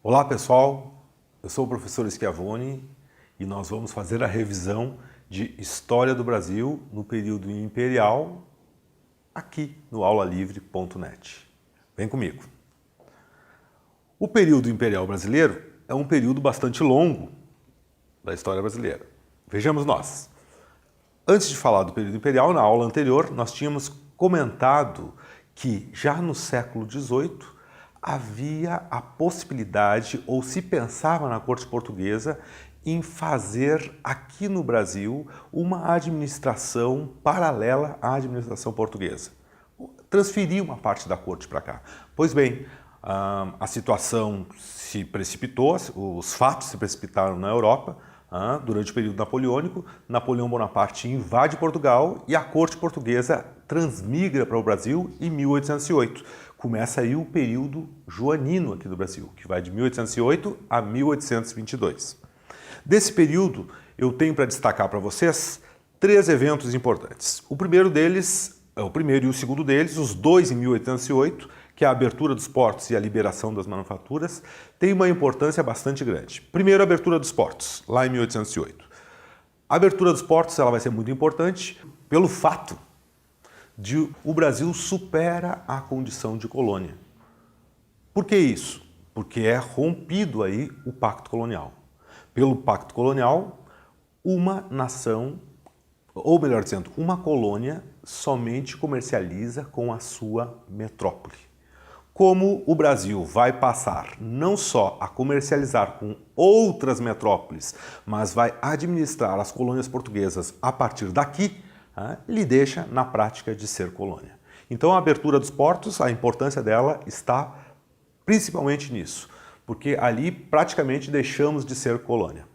Olá pessoal, eu sou o professor Schiavone e nós vamos fazer a revisão de História do Brasil no período imperial aqui no aulalivre.net. Vem comigo. O período imperial brasileiro é um período bastante longo da história brasileira. Vejamos nós. Antes de falar do período imperial, na aula anterior, nós tínhamos comentado que já no século XVIII havia a possibilidade, ou se pensava na corte portuguesa, em fazer aqui no Brasil uma administração paralela à administração portuguesa. Transferir uma parte da corte para cá. Pois bem, a situação se precipitou, os fatos se precipitaram na Europa durante o período napoleônico. Napoleão Bonaparte invade Portugal e a corte portuguesa transmigra para o Brasil em 1808. Começa aí o período joanino aqui do Brasil, que vai de 1808 a 1822. Desse período, eu tenho para destacar para vocês três eventos importantes. O primeiro deles, o primeiro e o segundo deles, os dois em 1808, que é a abertura dos portos e a liberação das manufaturas, tem uma importância bastante grande. Primeiro, a abertura dos portos, lá em 1808. A abertura dos portos ela vai ser muito importante pelo fato de o Brasil supera a condição de colônia. Por que isso? Porque é rompido aí o pacto colonial. Pelo pacto colonial, uma nação, ou melhor dizendo, uma colônia somente comercializa com a sua metrópole. Como o Brasil vai passar não só a comercializar com outras metrópoles, mas vai administrar as colônias portuguesas a partir daqui, lhe deixa na prática de ser colônia. Então a abertura dos portos, a importância dela está principalmente nisso, porque ali praticamente deixamos de ser colônia.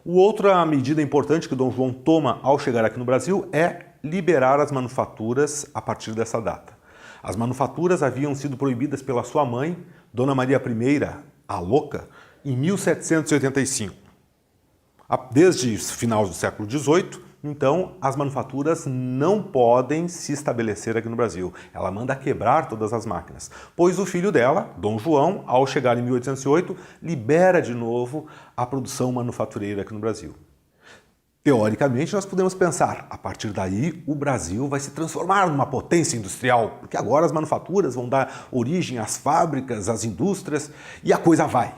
Outra medida importante que Dom João toma ao chegar aqui no Brasil é liberar as manufaturas a partir dessa data. As manufaturas haviam sido proibidas pela sua mãe, Dona Maria I, a Louca, em 1785. Desde o final do século XVIII, então, as manufaturas não podem se estabelecer aqui no Brasil. Ela manda quebrar todas as máquinas, pois o filho dela, Dom João, ao chegar em 1808, libera de novo a produção manufatureira aqui no Brasil. Teoricamente, nós podemos pensar, a partir daí, o Brasil vai se transformar numa potência industrial, porque agora as manufaturas vão dar origem às fábricas, às indústrias, e a coisa vai.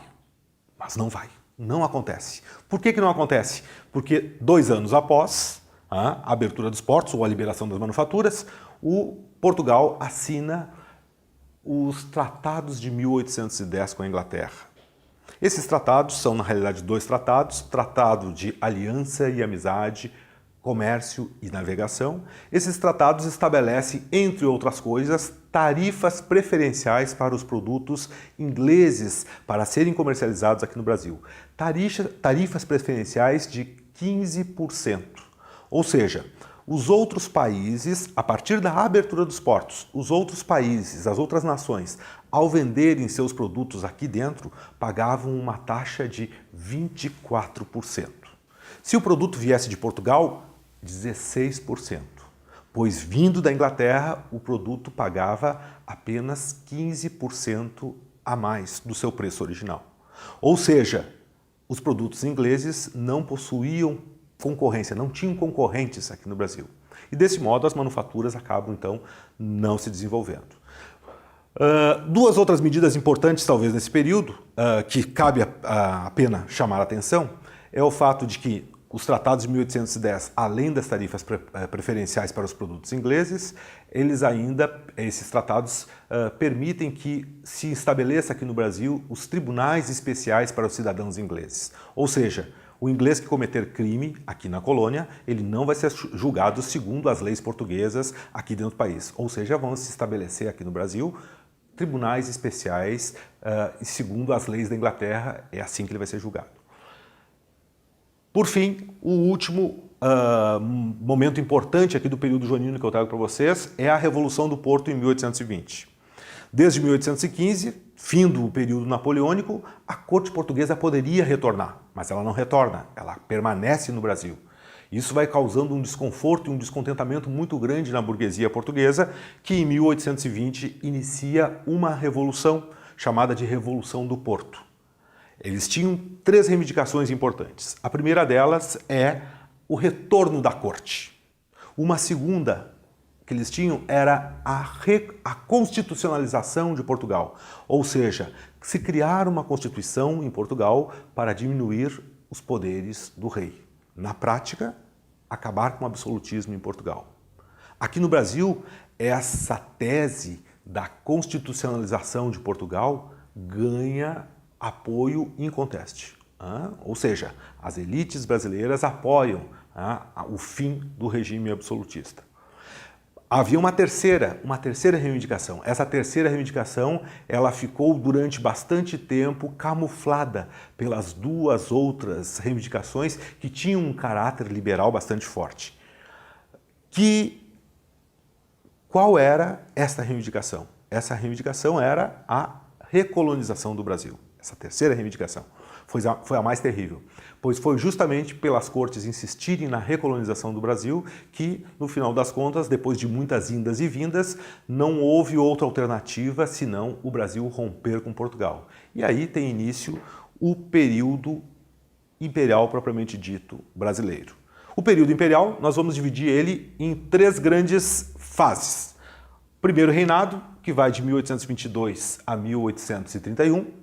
Mas não vai, não acontece. Por que não acontece? Porque 2 anos após a abertura dos portos, ou a liberação das manufaturas, o Portugal assina os tratados de 1810 com a Inglaterra. Esses tratados são, na realidade, 2 tratados, Tratado de Aliança e Amizade, Comércio e Navegação. Esses tratados estabelecem, entre outras coisas, tarifas preferenciais para os produtos ingleses para serem comercializados aqui no Brasil. Tarifas preferenciais de 15%. Ou seja, os outros países, a partir da abertura dos portos, os outros países, as outras nações, ao venderem seus produtos aqui dentro, pagavam uma taxa de 24%. Se o produto viesse de Portugal, 16%. Pois vindo da Inglaterra, o produto pagava apenas 15% a mais do seu preço original. Ou seja, os produtos ingleses não possuíam concorrência, não tinham concorrentes aqui no Brasil. E desse modo as manufaturas acabam então não se desenvolvendo. 2 outras medidas importantes talvez nesse período, que cabe a pena chamar a atenção, é o fato de que os tratados de 1810, além das tarifas preferenciais para os produtos ingleses, esses tratados permitem que se estabeleça aqui no Brasil os tribunais especiais para os cidadãos ingleses. Ou seja, o inglês que cometer crime aqui na colônia, ele não vai ser julgado segundo as leis portuguesas aqui dentro do país. Ou seja, vão se estabelecer aqui no Brasil tribunais especiais segundo as leis da Inglaterra, é assim que ele vai ser julgado. Por fim, o último momento importante aqui do período joanino que eu trago para vocês é a Revolução do Porto em 1820. Desde 1815, fim do período napoleônico, a corte portuguesa poderia retornar, mas ela não retorna, ela permanece no Brasil. Isso vai causando um desconforto e um descontentamento muito grande na burguesia portuguesa, que em 1820 inicia uma revolução chamada de Revolução do Porto. Eles tinham 3 reivindicações importantes. A primeira delas é o retorno da corte. Uma segunda que eles tinham era a constitucionalização de Portugal, ou seja, se criar uma constituição em Portugal para diminuir os poderes do rei. Na prática, acabar com o absolutismo em Portugal. Aqui no Brasil, essa tese da constitucionalização de Portugal ganha apoio inconteste. Ou seja, as elites brasileiras apoiam o fim do regime absolutista. Havia uma terceira reivindicação. Essa terceira reivindicação, ela ficou durante bastante tempo camuflada pelas 2 outras reivindicações que tinham um caráter liberal bastante forte. Qual era essa reivindicação? Essa reivindicação era a recolonização do Brasil. Essa terceira reivindicação foi a mais terrível, pois foi justamente pelas cortes insistirem na recolonização do Brasil que, no final das contas, depois de muitas indas e vindas, não houve outra alternativa senão o Brasil romper com Portugal. E aí tem início o período imperial propriamente dito brasileiro. O período imperial, nós vamos dividir ele em 3 grandes fases. Primeiro reinado, que vai de 1822 a 1831.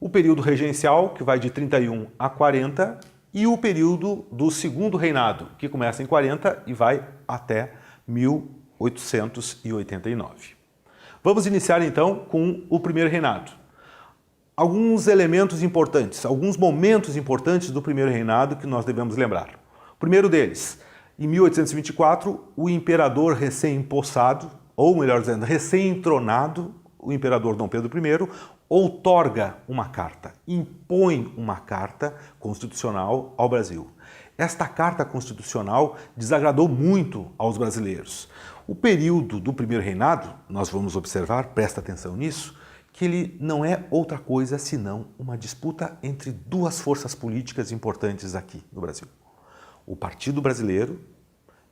O período regencial, que vai de 31 a 40, e o período do segundo reinado, que começa em 40 e vai até 1889. Vamos iniciar então com o primeiro reinado. Alguns elementos importantes, alguns momentos importantes do primeiro reinado que nós devemos lembrar. O primeiro deles, em 1824, o imperador recém-empossado, ou melhor dizendo, recém-entronado, o imperador Dom Pedro I, outorga uma carta, impõe uma carta constitucional ao Brasil. Esta carta constitucional desagradou muito aos brasileiros. O período do primeiro reinado, nós vamos observar, presta atenção nisso, que ele não é outra coisa senão uma disputa entre 2 forças políticas importantes aqui no Brasil. O Partido Brasileiro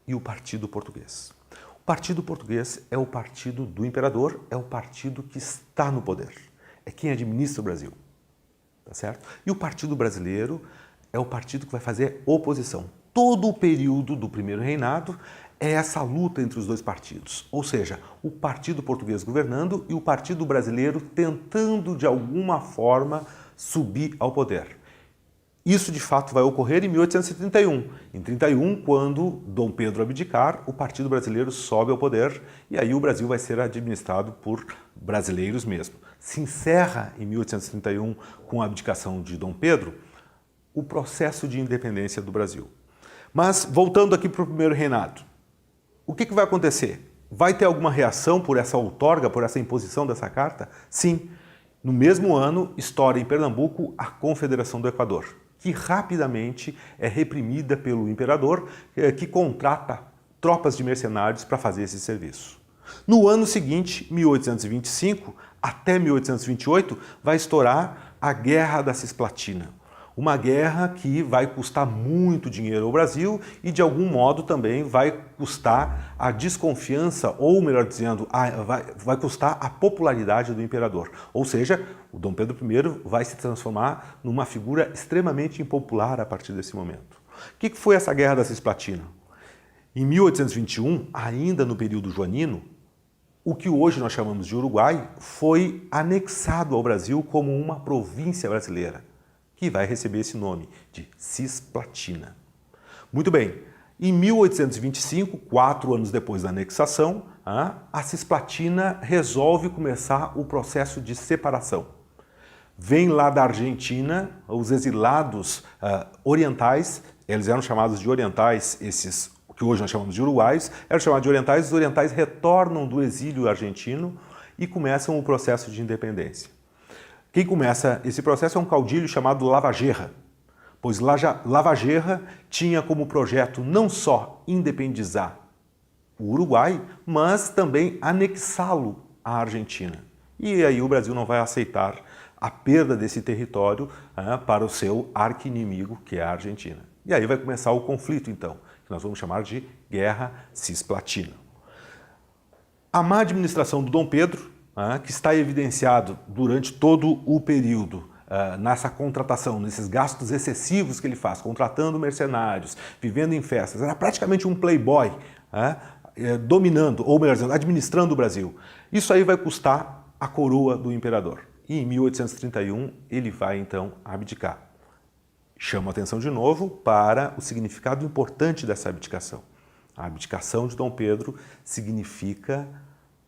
e o Partido Português. O Partido Português é o partido do imperador, é o partido que está no poder. É quem administra o Brasil, tá certo? E o Partido Brasileiro é o partido que vai fazer oposição. Todo o período do primeiro reinado é essa luta entre os 2 partidos, ou seja, o Partido Português governando e o Partido Brasileiro tentando de alguma forma subir ao poder. Isso de fato vai ocorrer em 1831. Em 31, quando Dom Pedro abdicar, o Partido Brasileiro sobe ao poder e aí o Brasil vai ser administrado por brasileiros mesmo. Se encerra em 1831 com a abdicação de Dom Pedro o processo de independência do Brasil. Mas voltando aqui para o primeiro reinado, o que vai acontecer? Vai ter alguma reação por essa outorga, por essa imposição dessa carta? Sim. No mesmo ano, estoura em Pernambuco a Confederação do Equador, que rapidamente é reprimida pelo imperador, que contrata tropas de mercenários para fazer esse serviço. No ano seguinte, 1825 até 1828, vai estourar a Guerra da Cisplatina. Uma guerra que vai custar muito dinheiro ao Brasil e, de algum modo, também vai custar a desconfiança, ou melhor dizendo, vai custar a popularidade do imperador. Ou seja, o Dom Pedro I vai se transformar numa figura extremamente impopular a partir desse momento. O que foi essa Guerra da Cisplatina? Em 1821, ainda no período joanino, o que hoje nós chamamos de Uruguai foi anexado ao Brasil como uma província brasileira, que vai receber esse nome de Cisplatina. Muito bem, em 1825, 4 anos depois da anexação, a Cisplatina resolve começar o processo de separação. Vem lá da Argentina os exilados orientais, eles eram chamados de orientais, esses que hoje nós chamamos de uruguaios, eram chamados de orientais, os orientais retornam do exílio argentino e começam o processo de independência. Quem começa esse processo é um caudilho chamado Lavalleja, pois Lavalleja tinha como projeto não só independizar o Uruguai, mas também anexá-lo à Argentina. E aí o Brasil não vai aceitar a perda desse território para o seu arqui-inimigo, que é a Argentina. E aí vai começar o conflito, então, que nós vamos chamar de Guerra Cisplatina. A má administração do Dom Pedro, que está evidenciado durante todo o período nessa contratação, nesses gastos excessivos que ele faz, contratando mercenários, vivendo em festas, era praticamente um playboy, dominando, ou melhor dizendo, administrando o Brasil. Isso aí vai custar a coroa do imperador. E em 1831 ele vai então abdicar. Chamo a atenção de novo para o significado importante dessa abdicação. A abdicação de Dom Pedro significa,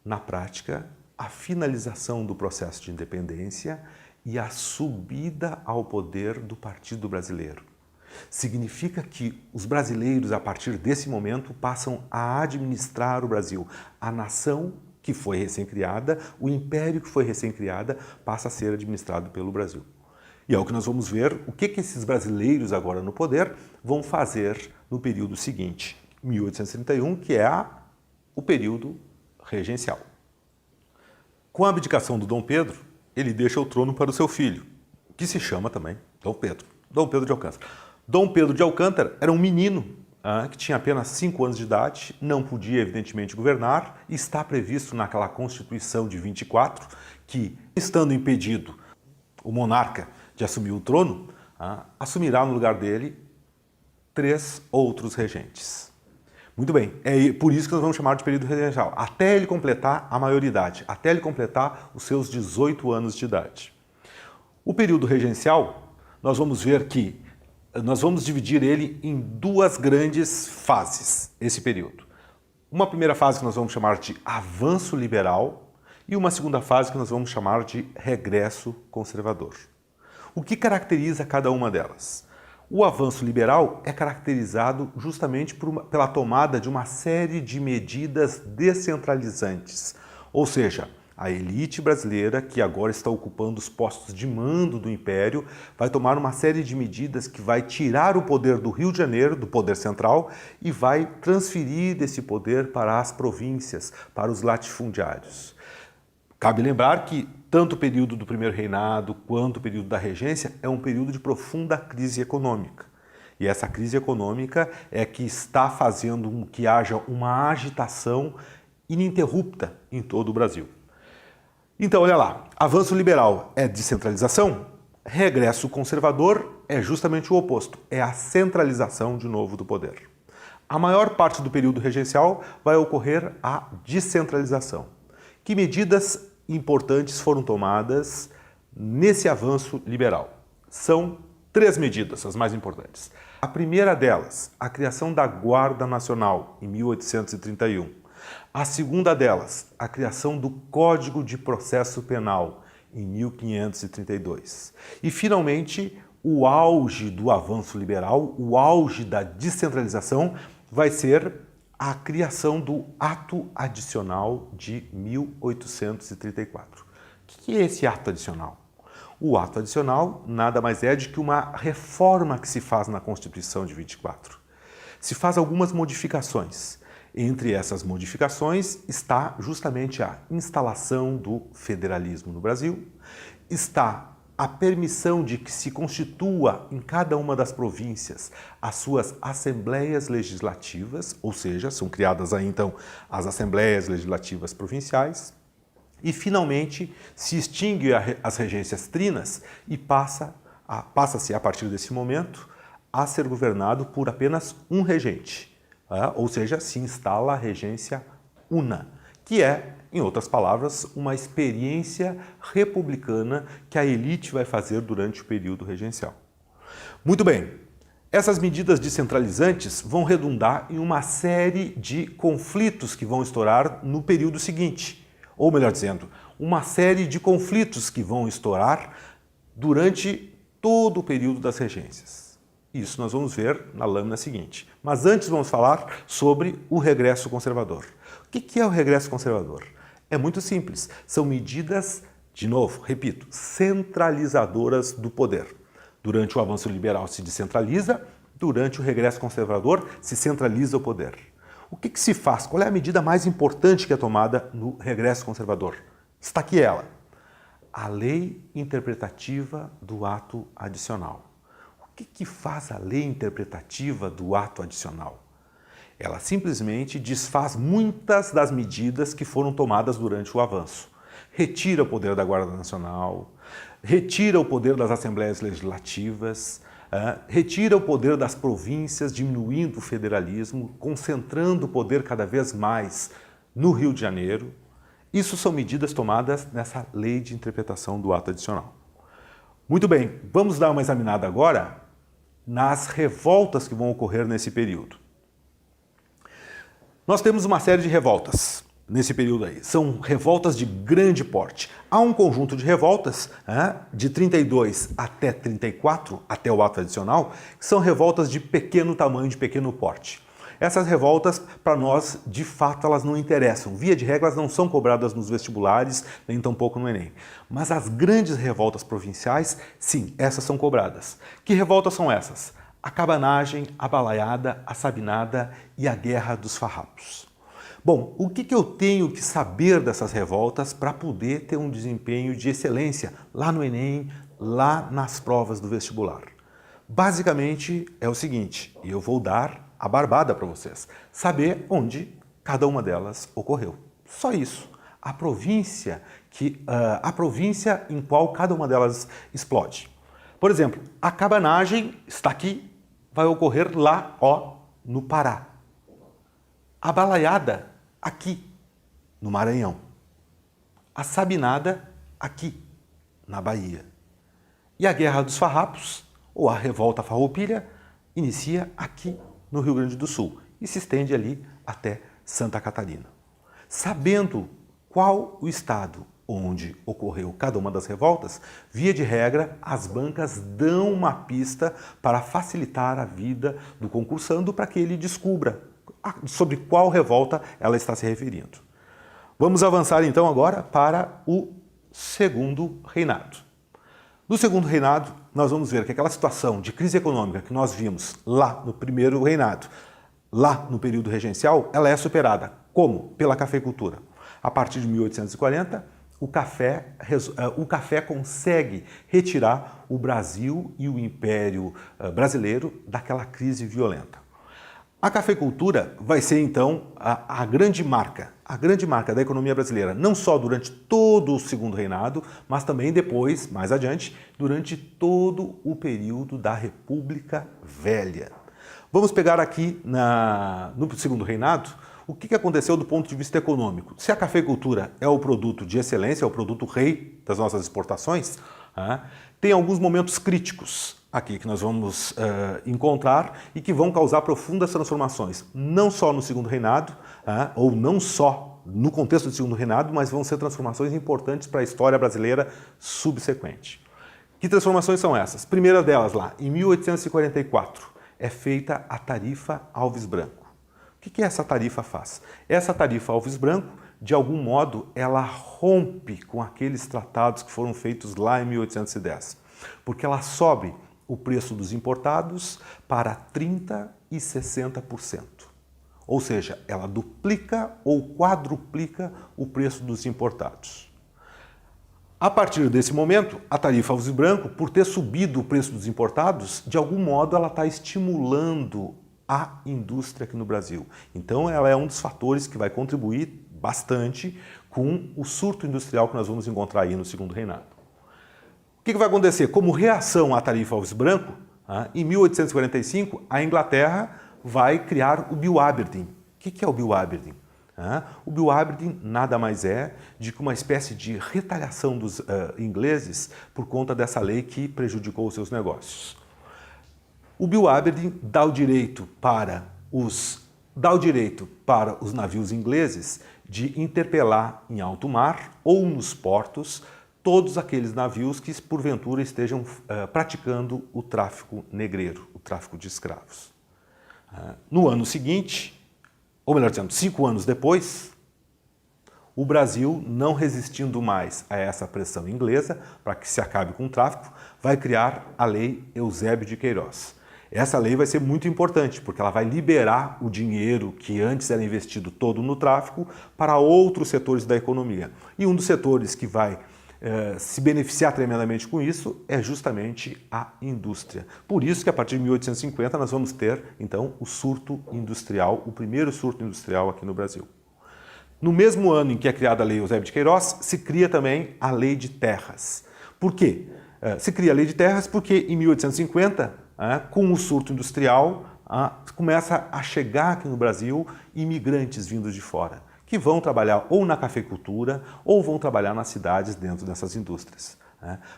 na prática, a finalização do processo de independência e a subida ao poder do Partido Brasileiro. Significa que os brasileiros, a partir desse momento, passam a administrar o Brasil. A nação que foi recém-criada, o império que foi recém-criada, passa a ser administrado pelo Brasil. E é o que nós vamos ver, o que esses brasileiros agora no poder vão fazer no período seguinte, 1831, que é o período regencial. Com a abdicação do Dom Pedro, ele deixa o trono para o seu filho, que se chama também Dom Pedro, Dom Pedro de Alcântara. Dom Pedro de Alcântara era um menino que tinha apenas 5 anos de idade, não podia evidentemente governar, e está previsto naquela Constituição de 24 que, estando impedido o monarca de assumir o trono, assumirá no lugar dele 3 outros regentes. Muito bem, é por isso que nós vamos chamar de período regencial, até ele completar a maioridade, até ele completar os seus 18 anos de idade. O período regencial, nós vamos ver que nós vamos dividir ele em 2 grandes fases, esse período. Uma primeira fase que nós vamos chamar de avanço liberal e uma segunda fase que nós vamos chamar de regresso conservador. O que caracteriza cada uma delas? O avanço liberal é caracterizado justamente pela tomada de uma série de medidas descentralizantes, ou seja, a elite brasileira, que agora está ocupando os postos de mando do Império, vai tomar uma série de medidas que vai tirar o poder do Rio de Janeiro, do poder central, e vai transferir esse poder para as províncias, para os latifundiários. Cabe lembrar que tanto o período do primeiro reinado quanto o período da regência é um período de profunda crise econômica. E essa crise econômica é que está fazendo com que haja uma agitação ininterrupta em todo o Brasil. Então, olha lá, avanço liberal é descentralização, regresso conservador é justamente o oposto, é a centralização de novo do poder. A maior parte do período regencial vai ocorrer a descentralização. Que medidas importantes foram tomadas nesse avanço liberal? São 3 medidas, as mais importantes. A primeira delas, a criação da Guarda Nacional, em 1831. A segunda delas, a criação do Código de Processo Penal, em 1532. E, finalmente, o auge do avanço liberal, o auge da descentralização, vai ser a criação do Ato Adicional de 1834. O que é esse ato adicional? O ato adicional nada mais é de que uma reforma que se faz na Constituição de 24. Se faz algumas modificações. Entre essas modificações está justamente a instalação do federalismo no Brasil, está a permissão de que se constitua em cada uma das províncias as suas assembleias legislativas, ou seja, são criadas aí então as assembleias legislativas provinciais, e finalmente se extingue as regências trinas e passa-se a partir desse momento a ser governado por apenas um regente. Ou seja, se instala a regência una, que é, em outras palavras, uma experiência republicana que a elite vai fazer durante o período regencial. Muito bem, essas medidas descentralizantes vão redundar em uma série de conflitos que vão estourar no período seguinte, ou melhor dizendo, uma série de conflitos que vão estourar durante todo o período das regências. Isso nós vamos ver na lâmina seguinte. Mas antes vamos falar sobre o regresso conservador. O que é o regresso conservador? É muito simples. São medidas, de novo, repito, centralizadoras do poder. Durante o avanço liberal se descentraliza, durante o regresso conservador se centraliza o poder. O que se faz? Qual é a medida mais importante que é tomada no regresso conservador? Está aqui ela. A lei interpretativa do ato adicional. O que faz a lei interpretativa do ato adicional? Ela simplesmente desfaz muitas das medidas que foram tomadas durante o avanço. Retira o poder da Guarda Nacional, retira o poder das Assembleias Legislativas, retira o poder das províncias, diminuindo o federalismo, concentrando o poder cada vez mais no Rio de Janeiro. Isso são medidas tomadas nessa lei de interpretação do ato adicional. Muito bem, vamos dar uma examinada agora nas revoltas que vão ocorrer nesse período. Nós temos uma série de revoltas nesse período aí. São revoltas de grande porte. Há um conjunto de revoltas de 32 até 34, até o ato adicional, que são revoltas de pequeno tamanho, de pequeno porte. Essas revoltas, para nós, de fato, elas não interessam. Via de regra, elas não são cobradas nos vestibulares, nem tampouco no Enem. Mas as grandes revoltas provinciais, sim, essas são cobradas. Que revoltas são essas? A cabanagem, a balaiada, a sabinada e a guerra dos farrapos. Bom, o que eu tenho que saber dessas revoltas para poder ter um desempenho de excelência lá no Enem, lá nas provas do vestibular? Basicamente é o seguinte, e eu vou dar a barbada para vocês, saber onde cada uma delas ocorreu. Só isso. A província em qual cada uma delas explode. Por exemplo, a cabanagem está aqui, vai ocorrer lá, no Pará. A balaiada, aqui, no Maranhão. A sabinada, aqui, na Bahia. E a Guerra dos Farrapos, ou a Revolta Farroupilha, inicia aqui no Rio Grande do Sul e se estende ali até Santa Catarina. Sabendo qual o estado onde ocorreu cada uma das revoltas, via de regra, as bancas dão uma pista para facilitar a vida do concursando para que ele descubra sobre qual revolta ela está se referindo. Vamos avançar então agora para o segundo reinado. No segundo reinado, nós vamos ver que aquela situação de crise econômica que nós vimos lá no primeiro reinado, lá no período regencial, ela é superada. Como? Pela cafeicultura. A partir de 1840, o café consegue retirar o Brasil e o Império Brasileiro daquela crise violenta. A cafeicultura vai ser, então, a grande marca da economia brasileira, não só durante todo o segundo reinado, mas também depois, mais adiante, durante todo o período da República Velha. Vamos pegar aqui no segundo reinado o que aconteceu do ponto de vista econômico. Se a cafeicultura é o produto de excelência, é o produto rei das nossas exportações, tem alguns momentos críticos aqui que nós vamos encontrar e que vão causar profundas transformações, não só no segundo reinado, ou não só no contexto do segundo reinado, mas vão ser transformações importantes para a história brasileira subsequente. Que transformações são essas? Primeira delas lá, em 1844, é feita a Tarifa Alves Branco. O que essa tarifa faz? Essa Tarifa Alves Branco, de algum modo, ela rompe com aqueles tratados que foram feitos lá em 1810, porque ela sobe o preço dos importados para 30% e 60%. Ou seja, ela duplica ou quadruplica o preço dos importados. A partir desse momento, a Tarifa Alves Branco, por ter subido o preço dos importados, de algum modo ela está estimulando a indústria aqui no Brasil. Então ela é um dos fatores que vai contribuir bastante com o surto industrial que nós vamos encontrar aí no segundo reinado. O que vai acontecer? Como reação à Tarifa Alves Branco, em 1845, a Inglaterra vai criar o Bill Aberdeen. O que é o Bill Aberdeen? O Bill Aberdeen nada mais é de que uma espécie de retaliação dos ingleses por conta dessa lei que prejudicou os seus negócios. O Bill Aberdeen dá o direito para os navios ingleses de interpelar em alto mar ou nos portos todos aqueles navios que, porventura, estejam praticando o tráfico negreiro, o tráfico de escravos. No ano seguinte, ou melhor dizendo, 5 anos depois, o Brasil, não resistindo mais a essa pressão inglesa, para que se acabe com o tráfico, vai criar a Lei Eusébio de Queiroz. Essa lei vai ser muito importante, porque ela vai liberar o dinheiro que antes era investido todo no tráfico para outros setores da economia. E um dos setores que vai se beneficiar tremendamente com isso é justamente a indústria. Por isso que a partir de 1850 nós vamos ter, então, o surto industrial, o primeiro surto industrial aqui no Brasil. No mesmo ano em que é criada a Lei Eusébio de Queiroz, se cria também a Lei de Terras. Por quê? Se cria a Lei de Terras porque em 1850, com o surto industrial, começa a chegar aqui no Brasil imigrantes vindos de fora, que vão trabalhar ou na cafeicultura ou vão trabalhar nas cidades dentro dessas indústrias.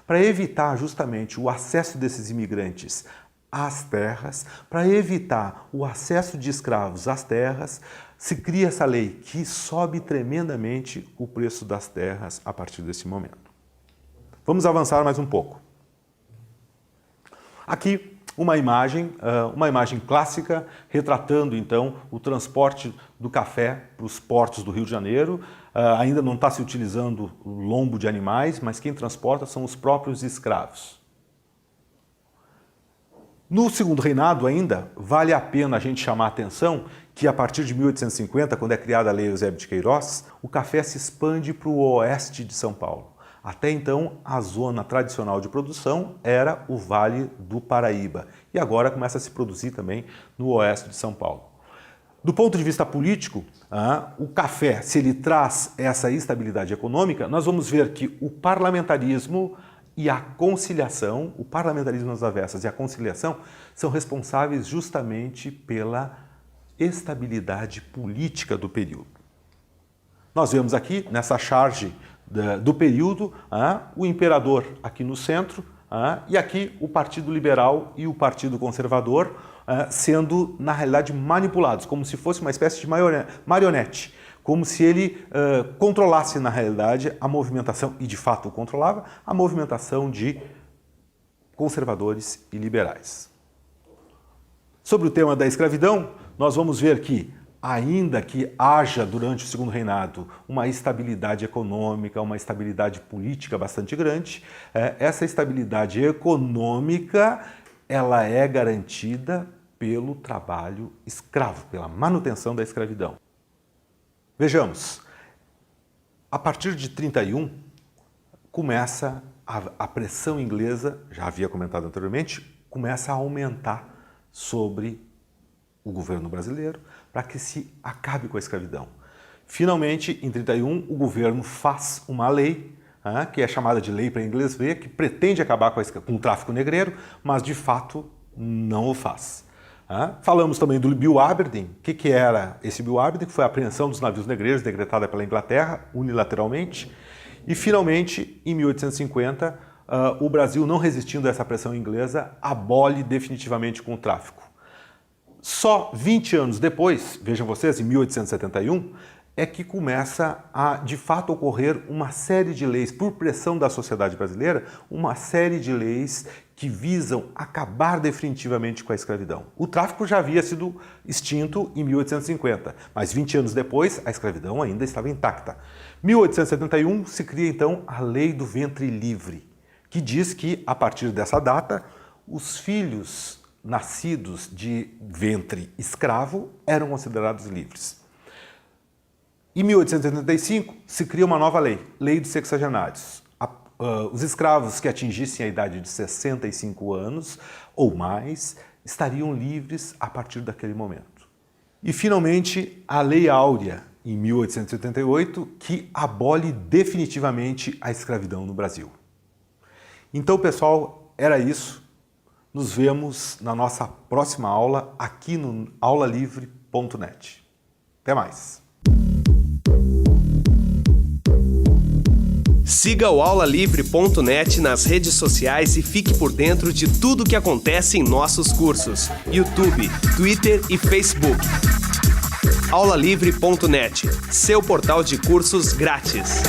Para evitar justamente o acesso desses imigrantes às terras, para evitar o acesso de escravos às terras, se cria essa lei que sobe tremendamente o preço das terras a partir desse momento. Vamos avançar mais um pouco. Aqui uma imagem clássica retratando então o transporte do café para os portos do Rio de Janeiro. Ainda não está se utilizando o lombo de animais, mas quem transporta são os próprios escravos. No segundo reinado ainda, vale a pena a gente chamar a atenção que a partir de 1850, quando é criada a Lei Eusébio de Queiroz, o café se expande para o oeste de São Paulo. Até então, a zona tradicional de produção era o Vale do Paraíba e agora começa a se produzir também no oeste de São Paulo. Do ponto de vista político, o café, se ele traz essa estabilidade econômica, nós vamos ver que o parlamentarismo e a conciliação, o parlamentarismo nas avessas e a conciliação, são responsáveis justamente pela estabilidade política do período. Nós vemos aqui, nessa charge do período, o imperador aqui no centro, e aqui o Partido Liberal e o Partido Conservador sendo, na realidade, manipulados, como se fosse uma espécie de marionete, como se ele controlasse, na realidade, a movimentação, e de fato o controlava, a movimentação de conservadores e liberais. Sobre o tema da escravidão, nós vamos ver que, ainda que haja durante o segundo reinado uma estabilidade econômica, uma estabilidade política bastante grande, essa estabilidade econômica ela é garantida pelo trabalho escravo, pela manutenção da escravidão. Vejamos, a partir de 31 começa a pressão inglesa, já havia comentado anteriormente, começa a aumentar sobre o governo brasileiro para que se acabe com a escravidão. Finalmente, em 31, o governo faz uma lei, que é chamada de Lei para Inglês Ver, que pretende acabar com o tráfico negreiro, mas de fato não o faz. Falamos também do Bill Aberdeen. O que era esse Bill Aberdeen? Que foi a apreensão dos navios negreiros decretada pela Inglaterra unilateralmente. E finalmente, em 1850, o Brasil, não resistindo a essa pressão inglesa, abole definitivamente com o tráfico. Só 20 anos depois, vejam vocês, em 1871, é que começa a, de fato, ocorrer uma série de leis, por pressão da sociedade brasileira, uma série de leis que visam acabar definitivamente com a escravidão. O tráfico já havia sido extinto em 1850, mas 20 anos depois a escravidão ainda estava intacta. Em 1871 se cria então a Lei do Ventre Livre, que diz que, a partir dessa data, os filhos nascidos de ventre escravo eram considerados livres. Em 1885 se cria uma nova lei, Lei dos Sexagenários. Os escravos que atingissem a idade de 65 anos ou mais estariam livres a partir daquele momento. E finalmente a Lei Áurea, em 1888, que abole definitivamente a escravidão no Brasil. Então, pessoal, era isso. Nos vemos na nossa próxima aula aqui no aulalivre.net. Até mais! Siga o aulalivre.net nas redes sociais e fique por dentro de tudo o que acontece em nossos cursos: YouTube, Twitter e Facebook. aulalivre.net, seu portal de cursos grátis.